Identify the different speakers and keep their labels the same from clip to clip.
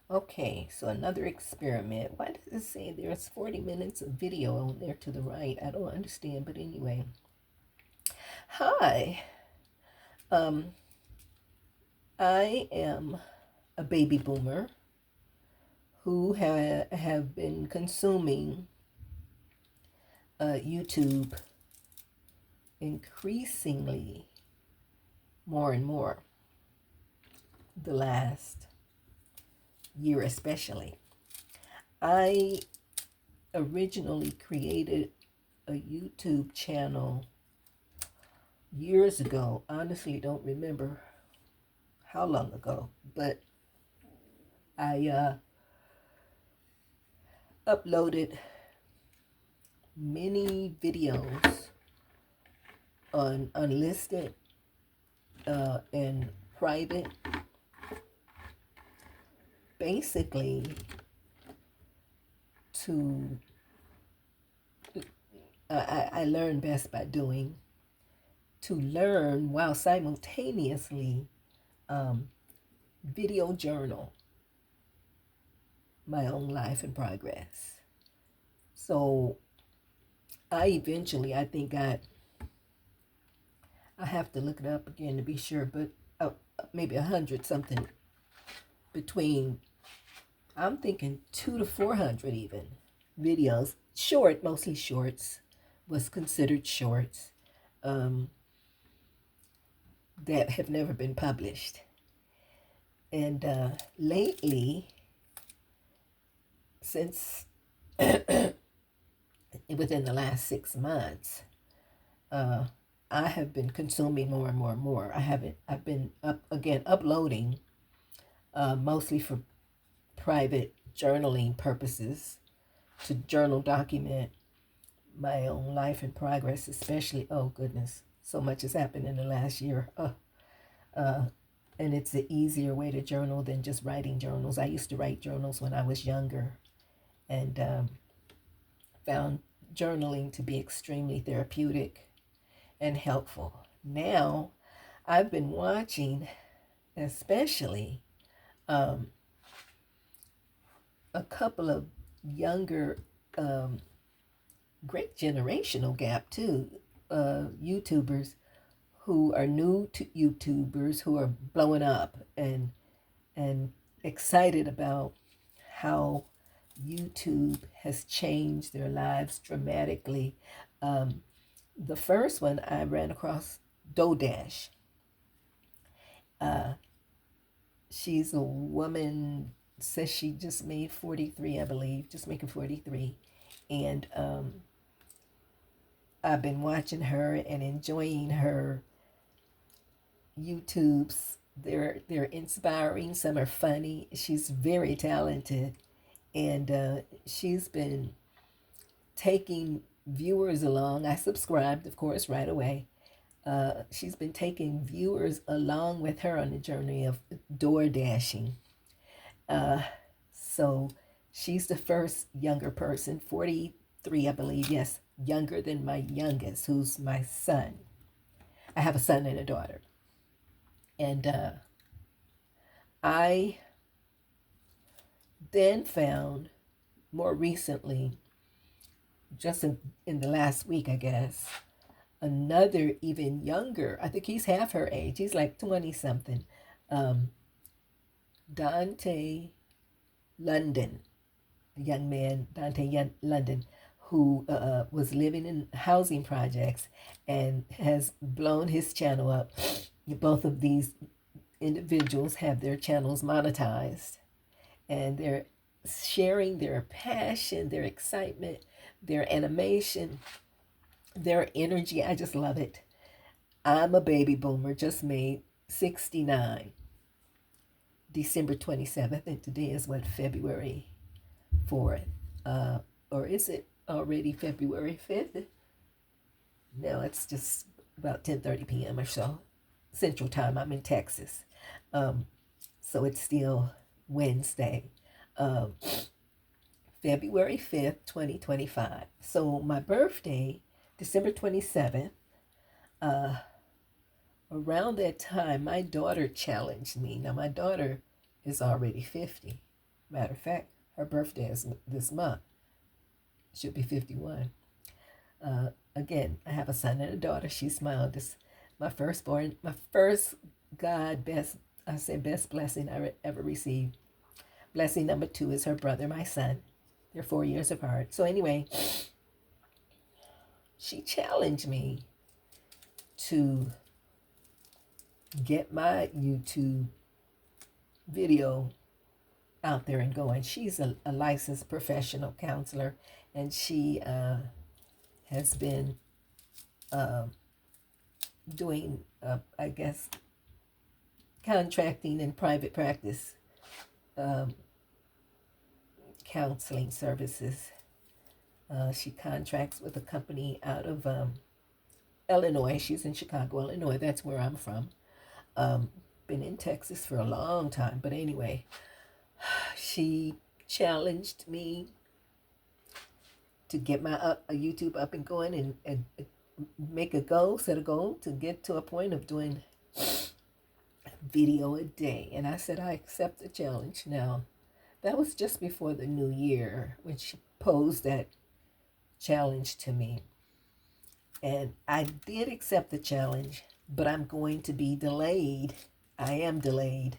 Speaker 1: Okay, so another experiment. Why does it say there's 40 minutes of video on there to the right? I don't understand, but anyway. Hi, um, I am a baby boomer who have been consuming YouTube increasingly more and more the last year, especially. I originally created a YouTube channel years ago. Honestly, don't remember how long ago, but I uploaded many videos on unlisted and private. Basically, to I learn best by doing. To learn while simultaneously um, video journal my own life and progress. So I think I have to look it up again to be sure, but maybe 100 something between, I'm thinking 2 to 400 even videos, short, mostly shorts, was considered shorts, um, that have never been published. And lately, since within the last 6 months, uh, I have been consuming more and more and more. I've been uploading, mostly for private journaling purposes, to journal document my own life and progress, especially, oh goodness, so much has happened in the last year. Uh, and it's an easier way to journal than just writing journals. I used to write journals when I was younger, and found journaling to be extremely therapeutic and helpful. Now, I've been watching, especially, um, a couple of younger, um, great generational gap too, YouTubers who are new to YouTubers who are blowing up and excited about how YouTube has changed their lives dramatically. Um, the first one I ran across, Dodash. Uh, she's a woman, says she just made 43, I believe, just making 43. And I've been watching her and enjoying her YouTubes. They're inspiring. Some are funny. She's very talented, and she's been taking viewers along. I subscribed, of course, right away. She's been taking viewers along with her on the journey of door dashing. Uh, so she's the first younger person, 43, I believe, yes, younger than my youngest, who's my son. I have a son and a daughter. And I then found more recently, just in the last week, I guess, another even younger. I think he's half her age. He's like 20 something. Um, Dante London, the young man, London, who was living in housing projects and has blown his channel up. Both of these individuals have their channels monetized, and they're sharing their passion, their excitement, their animation, their energy. I just love it. I'm a baby boomer, just made 69, December 27th, and today is what, February 4th? Or is it already February 5th? No, it's just about 10:30 p.m. or so, Central Time. I'm in Texas. Um, so it's still Wednesday. Um, February 5th, 2025. So my birthday, December 27th, uh, around that time, my daughter challenged me. Now, my daughter is already 50. Matter of fact, her birthday is this month. She'll be 51. Again, I have a son and a daughter. She smiled. This my firstborn, my first God best, I say best blessing I ever received. Blessing number 2 is her brother, my son. They're 4 years apart. So anyway, she challenged me to get my YouTube video out there and going. She's a licensed professional counselor, and she has been doing, I guess, contracting and private practice counseling services. She contracts with a company out of Illinois. She's in Chicago, Illinois. That's where I'm from. Been in Texas for a long time. But anyway, she challenged me to get my YouTube up and going and make a goal, set a goal to get to a point of doing video a day. And I said, I accept the challenge. Now, that was just before the new year when she posed that challenge to me. And I did accept the challenge, but I'm going to be delayed. I am delayed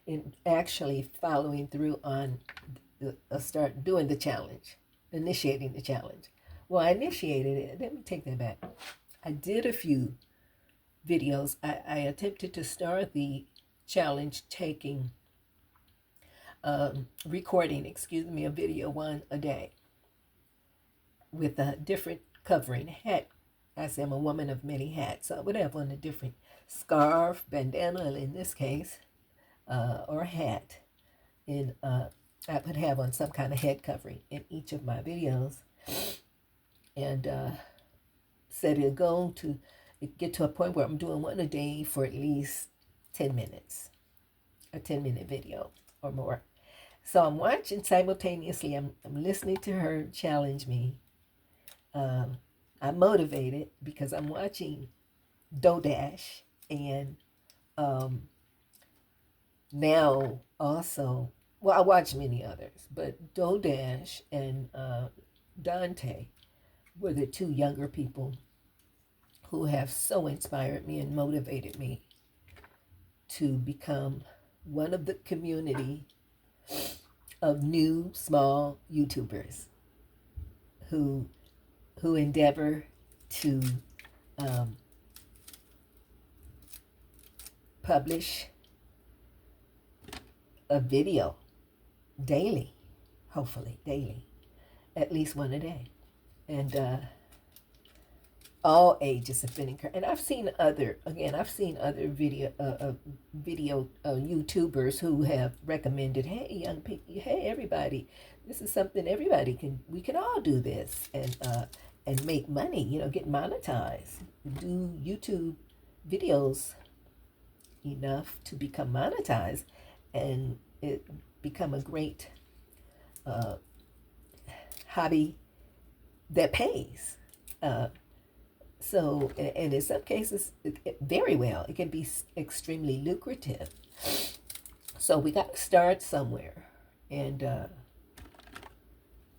Speaker 1: in actually following through on start doing the challenge, initiating the challenge. Well, I initiated it. Let me take that back. I did a few videos. I attempted to start the challenge recording a video one a day with a different covering hat. I say I'm a woman of many hats. So I would have on a different scarf, bandana in this case, or hat. I would have on some kind of head covering in each of my videos. And set a goal to get to a point where I'm doing one a day for at least 10 minutes, a 10-minute video or more. So I'm watching simultaneously. I'm listening to her challenge me. I'm motivated because I'm watching DoDash and now also, well, I watch many others, but DoDash and Dante were the two younger people who have so inspired me and motivated me to become one of the community of new small YouTubers who endeavor to publish a video daily, hopefully daily, at least one a day. And all ages have been encouraged. And I've seen other video YouTubers who have recommended, hey, young people, hey, everybody, this is something we can all do this and make money, get monetized, do YouTube videos enough to become monetized and it become a great hobby that pays. So, and in some cases, very well, it can be extremely lucrative. So we got to start somewhere. And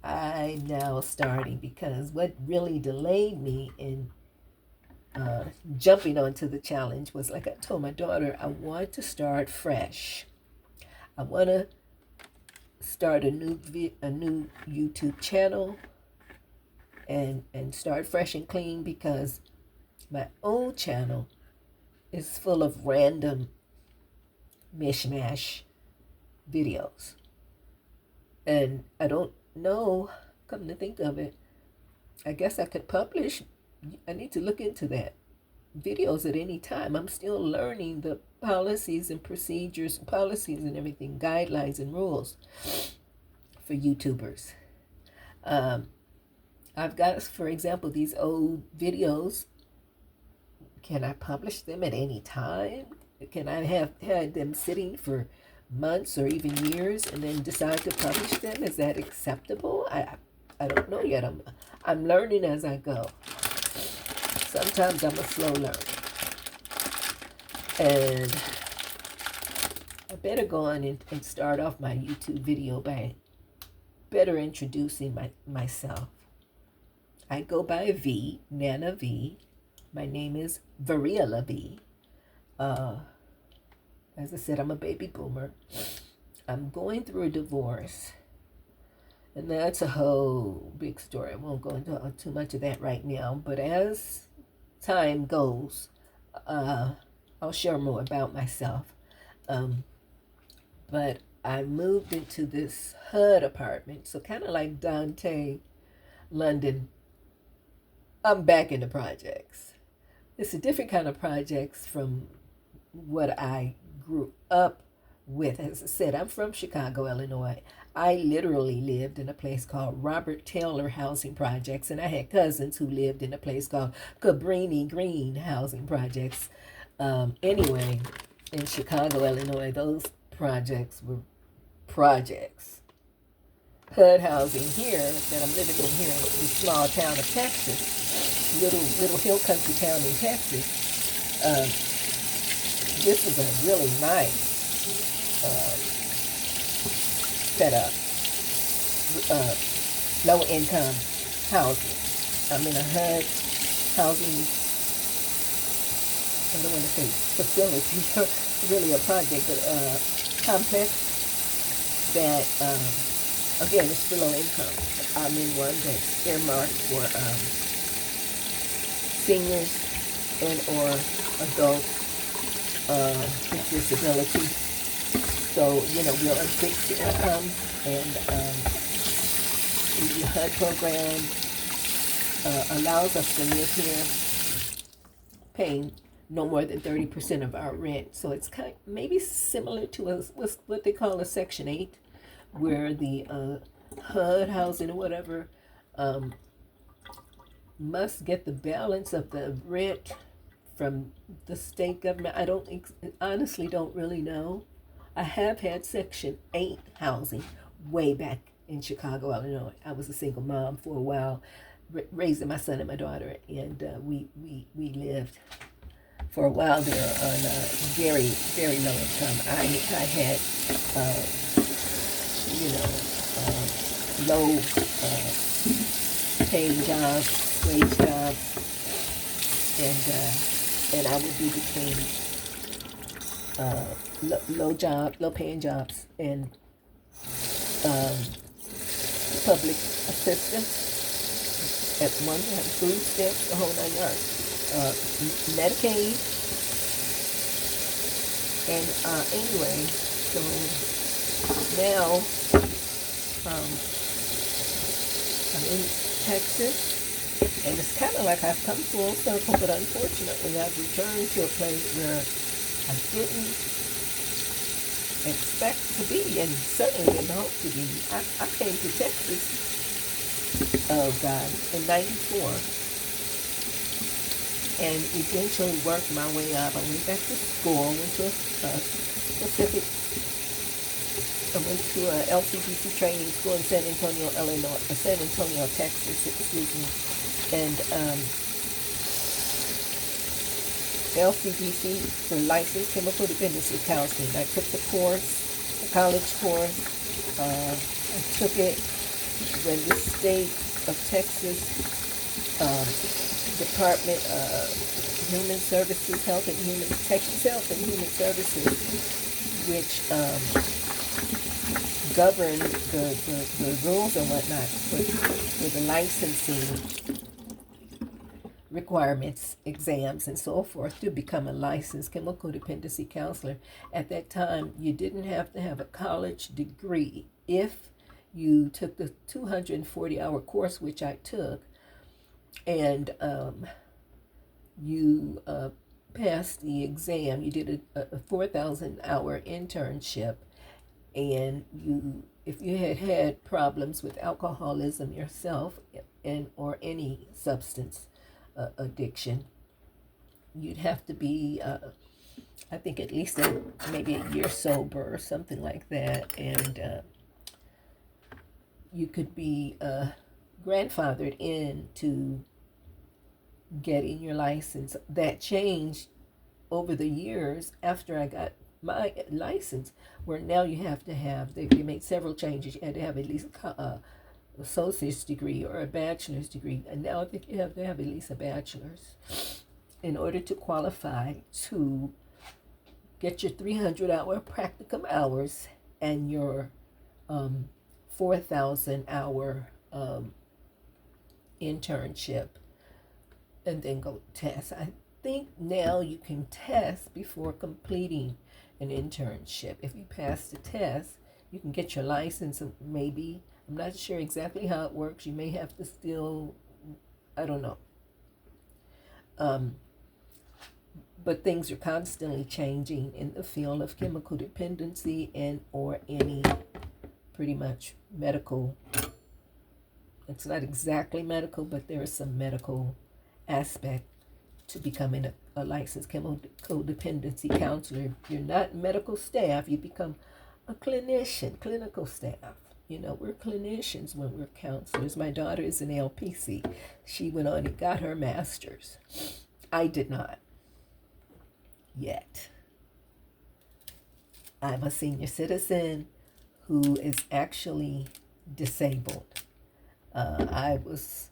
Speaker 1: I'm now starting because what really delayed me in jumping onto the challenge was, like I told my daughter, I want to start fresh. I want to start a new YouTube channel and start fresh and clean because my old channel is full of random mishmash videos. And I don't know, come to think of it, I guess I could publish, I need to look into that, videos at any time. I'm still learning the policies and procedures, policies and everything, guidelines and rules for YouTubers. I've got, for example, these old videos. Can I publish them at any time? Can I have had them sitting for months or even years and then decide to publish them? Is that acceptable? I don't know yet. I'm learning as I go. Sometimes I'm a slow learner. And I better go on and start off my YouTube video by better introducing myself. I go by V, Nana V. My name is Variella V. As I said, I'm a baby boomer. I'm going through a divorce. And that's a whole big story. I won't go into too much of that right now. But as time goes, I'll share more about myself. But I moved into this HUD apartment. So kind of like Dante, London, I'm back in the projects. It's a different kind of projects from what I grew up with. As I said, I'm from Chicago, Illinois. I literally lived in a place called Robert Taylor Housing Projects, and I had cousins who lived in a place called Cabrini Green Housing Projects. Anyway, in Chicago, Illinois, those projects were projects. HUD housing here that I'm living in here in this small town of Texas, little hill country town in Texas. This is a really nice setup. Low income housing. I'm in a HUD housing, I don't want to say facility, really a project, but complex that, again, it's for low income. I'm in one that's earmarked for seniors and or adults with disability. So, we're on fixed income, and the HUD program allows us to live here paying no more than 30% of our rent. So it's kind of maybe similar to what they call a Section 8, where the HUD housing or whatever must get the balance of the rent from the state government. I honestly don't really know. I have had Section 8 housing way back in Chicago, Illinois. I was a single mom for a while, raising my son and my daughter, and we lived for a while there on very, very low income. I had, low paying jobs, wage jobs, and I would be between low paying jobs and public assistance. At one time, food stamps, the whole 9 yards. Medicaid, and anyway, so now I'm in Texas, and it's kind of like I've come full circle, but unfortunately I've returned to a place where I didn't expect to be, and certainly didn't hope to be. I came to Texas, oh God, in '94. And eventually worked my way up. I went back to school, went to a LCBC training school in San Antonio, Texas, excuse me. And LCBC for Licensed Chemical Dependency Counseling. I took the course, the college course. I took it when the state of Texas Department of Human Services, Texas Health and Human Services, which govern the rules and whatnot for the licensing requirements, exams, and so forth to become a licensed chemical dependency counselor. At that time, you didn't have to have a college degree. If you took the 240-hour course, which I took, and you passed the exam, you did a 4,000-hour internship, and if you had problems with alcoholism yourself and or any substance addiction, you'd have to be, I think, at least maybe a year sober or something like that, and you could be grandfathered into getting your license. That changed over the years after I got my license, where now you have to have, they made several changes. You had to have at least associate's degree or a bachelor's degree, and now I think you have to have at least a bachelor's in order to qualify to get your 300-hour practicum hours and your 4,000-hour internship, and then go test. I think now you can test before completing an internship. If you pass the test, you can get your license. Maybe, I'm not sure exactly how it works. You may have to still, I don't know. But things are constantly changing in the field of chemical dependency and or any pretty much medical. It's not exactly medical, but there is some medical aspect to becoming a licensed chemical dependency counselor. If you're not medical staff, you become a clinician, clinical staff. You know, we're clinicians when we're counselors. My daughter is an LPC. She went on and got her master's. I did not yet. I'm a senior citizen who is actually disabled. I was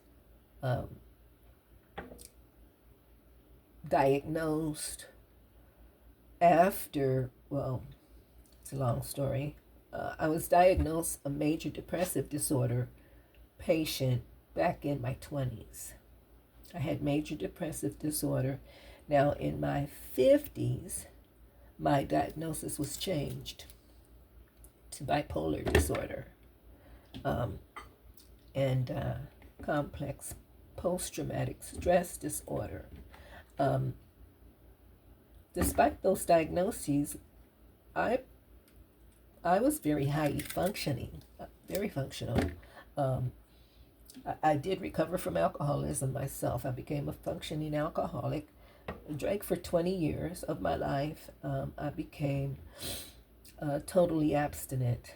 Speaker 1: diagnosed after, well, it's a long story. I was diagnosed a major depressive disorder patient back in my 20s. I had major depressive disorder. Now, in my 50s, my diagnosis was changed to bipolar disorder and complex post-traumatic stress disorder. Despite those diagnoses, I was very highly functioning, very functional. I did recover from alcoholism myself. I became a functioning alcoholic. I drank for 20 years of my life. I became totally abstinent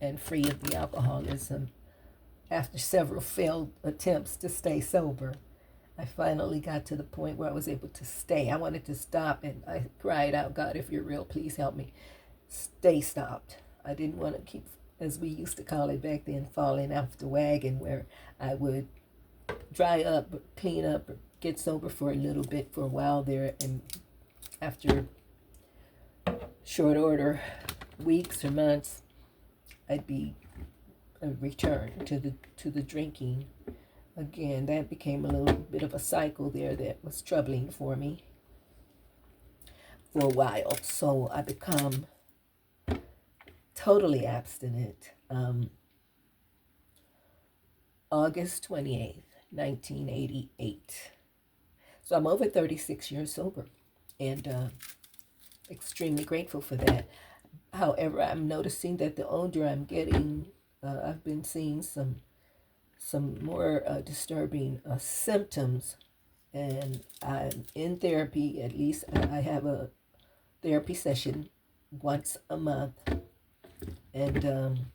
Speaker 1: and free of the alcoholism after several failed attempts to stay sober. I finally got to the point where I was able to stay. I wanted to stop, and I cried out, God, if you're real, please help me. Stay stopped. I didn't want to keep, as we used to call it back then, falling off the wagon, where I would dry up, clean up, get sober for a little bit, for a while there, and after short order, weeks or months, I'd be returned to the drinking again. That became a little bit of a cycle there that was troubling for me for a while. So I become totally abstinent. August 28th, 1988. So I'm over 36 years sober, and extremely grateful for that. However, I'm noticing that the older I'm getting, I've been seeing some more disturbing symptoms, and I'm in therapy. At least I have a therapy session once a month, and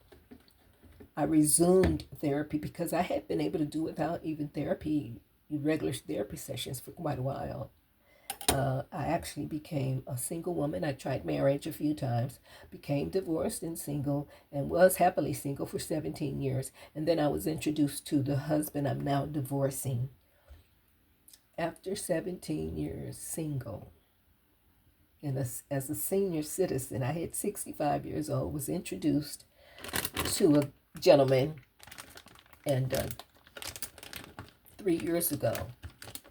Speaker 1: I resumed therapy because I had been able to do without even therapy, regular therapy sessions, for quite a while. I actually became a single woman. I tried marriage a few times, became divorced and single, and was happily single for 17 years. And then I was introduced to the husband I'm now divorcing. After 17 years single, and as a senior citizen, I had 65 years old, was introduced to a gentleman, and 3 years ago,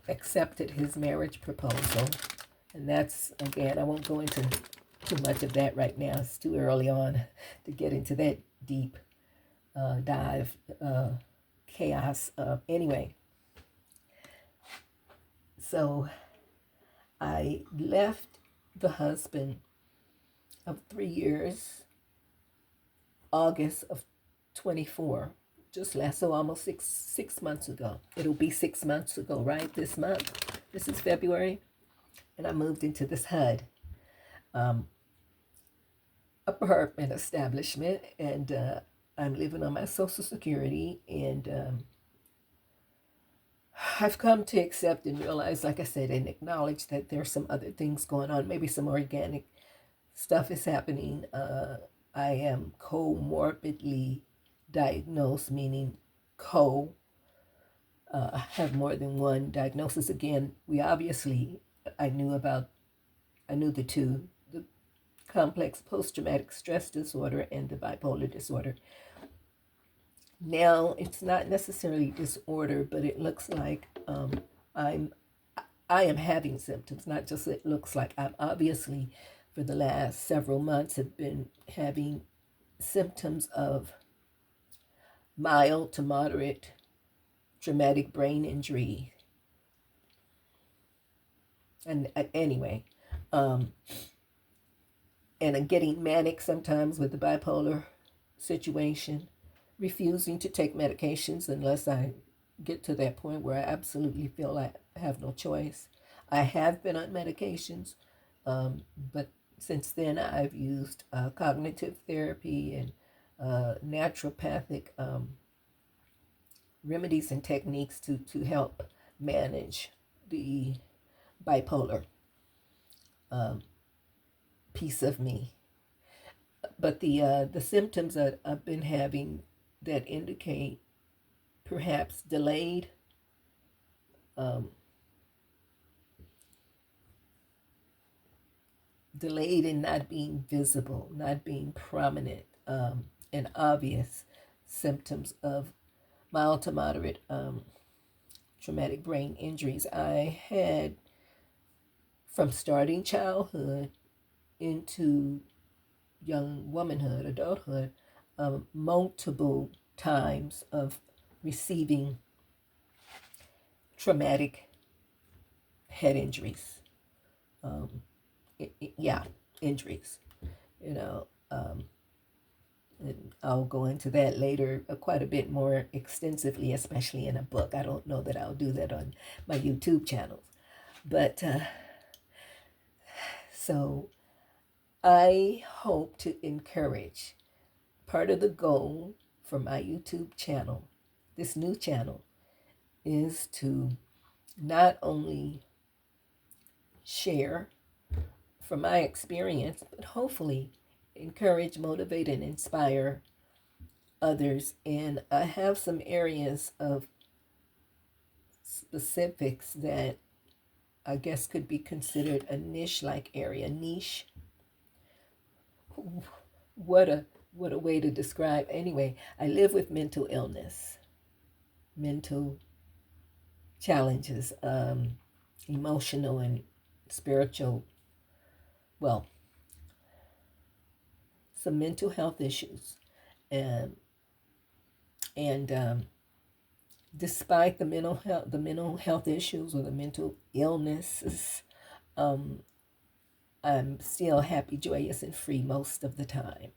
Speaker 1: accepted his marriage proposal. And that's, again, I won't go into too much of that right now. It's too early on to get into that deep dive chaos. Anyway, so I left the husband of 3 years, August of 24, just last, so almost six months ago. It'll be 6 months ago, right? This month. This is February. And I moved into this HUD apartment establishment, and I'm living on my Social Security, and I've come to accept and realize, like I said, and acknowledge that there's some other things going on. Maybe some organic stuff is happening. I am comorbidly diagnosed, meaning co have more than one diagnosis. Again, we obviously, I knew about, I knew the two, the complex post-traumatic stress disorder and the bipolar disorder. Now it's not necessarily disorder, but it looks like I'm I am having symptoms. Not just it looks like. I'm obviously for the last several months have been having symptoms of mild to moderate traumatic brain injury. And anyway, um, and I'm getting manic sometimes with the bipolar situation, refusing to take medications unless I get to that point where I absolutely feel I have no choice. I have been on medications, but since then I've used cognitive therapy and naturopathic remedies and techniques to help manage the bipolar um, piece of me. But the symptoms that I've been having that indicate perhaps um, delayed in not being visible, not being prominent, and obvious symptoms of mild to moderate traumatic brain injuries. I had from starting childhood into young womanhood, adulthood, multiple times of receiving traumatic head injuries. Um, yeah, injuries. You know, and I'll go into that later quite a bit more extensively, especially in a book. I don't know that I'll do that on my YouTube channels. But so I hope to encourage part of the goal for my YouTube channel, this new channel, is to not only share from my experience, but hopefully encourage, motivate, and inspire others. And I have some areas of specifics that I guess could be considered a niche-like area. Niche. What a what a way to describe. Anyway, I live with mental illness, mental challenges, emotional and spiritual. Well, some mental health issues, and and despite the mental health issues or the mental illnesses, um, I'm still happy, joyous, and free most of the time.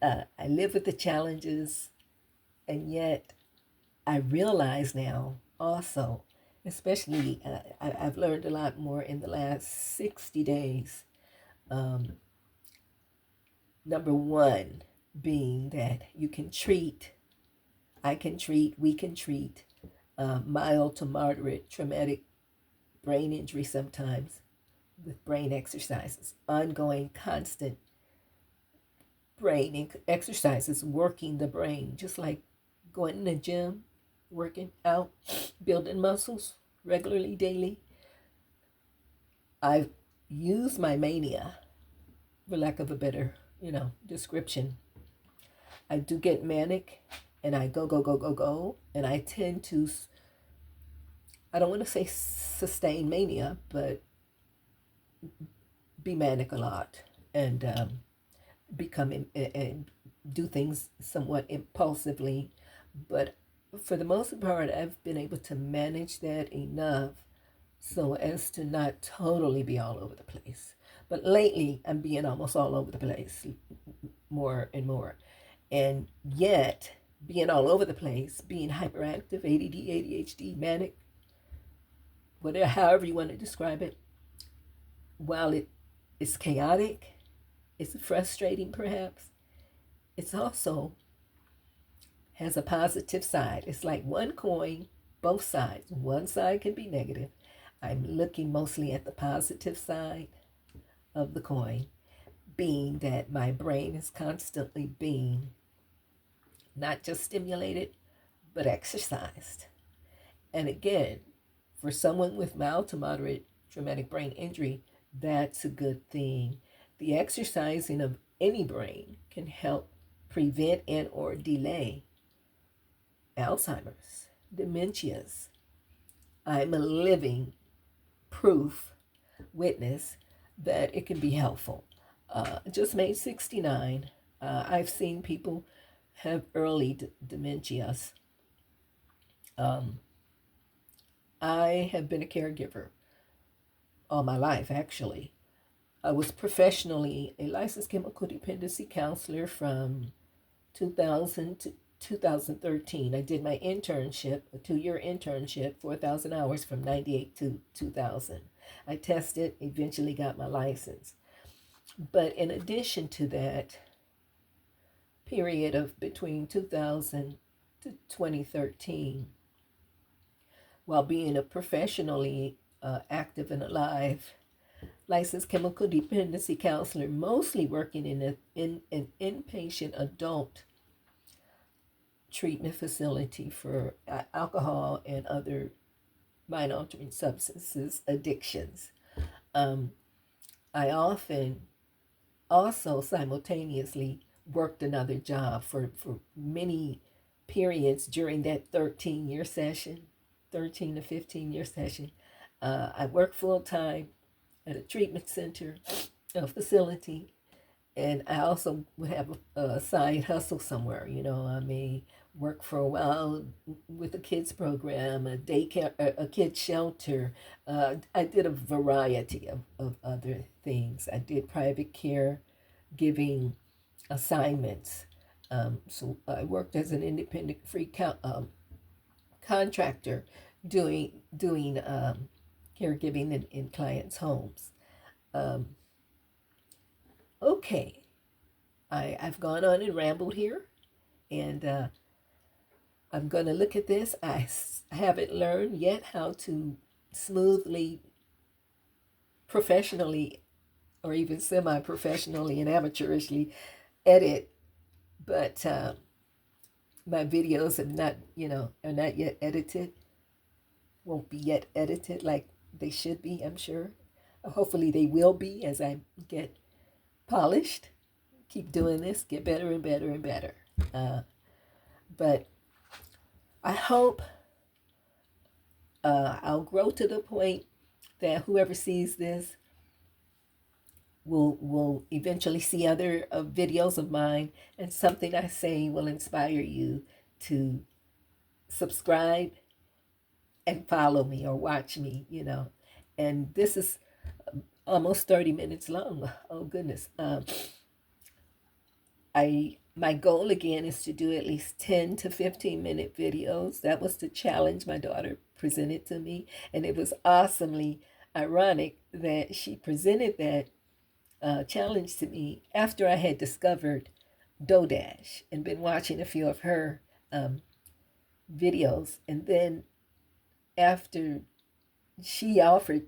Speaker 1: I live with the challenges, and yet I realize now also, especially I've learned a lot more in the last 60 days. Um, Number one being that we can treat mild to moderate traumatic brain injury sometimes with brain exercises, ongoing, constant brain exercises, working the brain, just like going in the gym, working out, building muscles regularly, daily. I've used my mania, for lack of a better, description. I do get manic and I go, go, go, go, go. And I tend to, I don't want to say sustain mania, but be manic a lot and become and do things somewhat impulsively. But for the most part, I've been able to manage that enough so as to not totally be all over the place. But lately, I'm being almost all over the place more and more. And yet, being all over the place, being hyperactive, ADD, ADHD, manic, whatever, however you want to describe it, while it is chaotic, it's frustrating perhaps, it's also has a positive side. It's like one coin, both sides. One side can be negative. I'm looking mostly at the positive side of the coin, being that my brain is constantly being not just stimulated, but exercised. And again, for someone with mild to moderate traumatic brain injury, that's a good thing. The exercising of any brain can help prevent and or delay Alzheimer's, dementias. I'm a living proof witness that it can be helpful. Just made 69. I've seen people have early dementias. I have been a caregiver all my life, actually. I was professionally a licensed chemical dependency counselor from 2000 to 2013. I did my internship, a 2-year internship, 4,000 hours from 98 to 2000. I tested, eventually got my license. But in addition to that period of between 2000 to 2013, while being a professionally active and alive licensed chemical dependency counselor, mostly working in an inpatient adult treatment facility for alcohol and other mind-altering substances addictions. I often also simultaneously worked another job for many periods during that 13-year session, 13 to 15-year session. I worked full-time at a treatment center, a facility, and I also would have a side hustle somewhere. I may work for a while with a kids program, a daycare, a kids shelter. I did a variety of other things. I did private care giving assignments. So I worked as an independent free contractor doing caregiving in clients' homes. Okay, I've gone on and rambled here, and I'm going to look at this. I haven't learned yet how to smoothly, professionally, or even semi-professionally and amateurishly edit, but my videos have not, are not yet edited, won't be yet edited like they should be, I'm sure. Hopefully they will be as I get polished. Keep doing this, get better and better and better. But I hope I'll grow to the point that whoever sees this will eventually see other videos of mine, and something I say will inspire you to subscribe and follow me or watch me, And this is almost 30 minutes long. Oh, goodness. My goal again is to do at least 10 to 15-minute videos. That was the challenge my daughter presented to me, and it was awesomely ironic that she presented that challenge to me after I had discovered Dodash and been watching a few of her videos. And then after she offered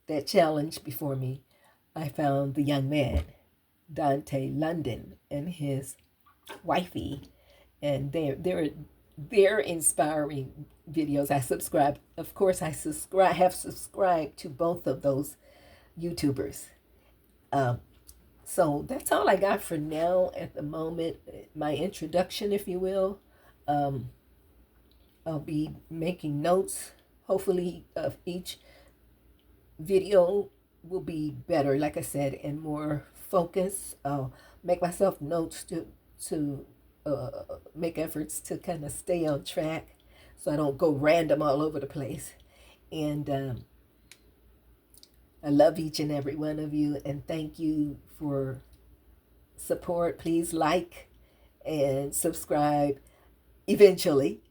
Speaker 1: that challenge before me, I found the young man, Dante London, and his wifey, and they're inspiring videos. I subscribe, of course. I have subscribed to both of those YouTubers. So that's all I got for now at the moment. My introduction, if you will. I'll be making notes. Hopefully, of each video will be better, like I said, and more focused. I'll make myself notes to make efforts to kind of stay on track, so I don't go random all over the place. And I love each and every one of you, and thank you for support. Please like and subscribe eventually.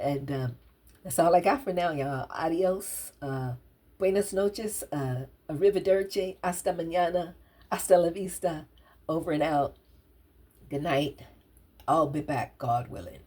Speaker 1: And that's all I got for now, y'all. Adios. Buenas noches. Arrivederci. Hasta mañana. Hasta la vista. Over and out. Good night. I'll be back, God willing.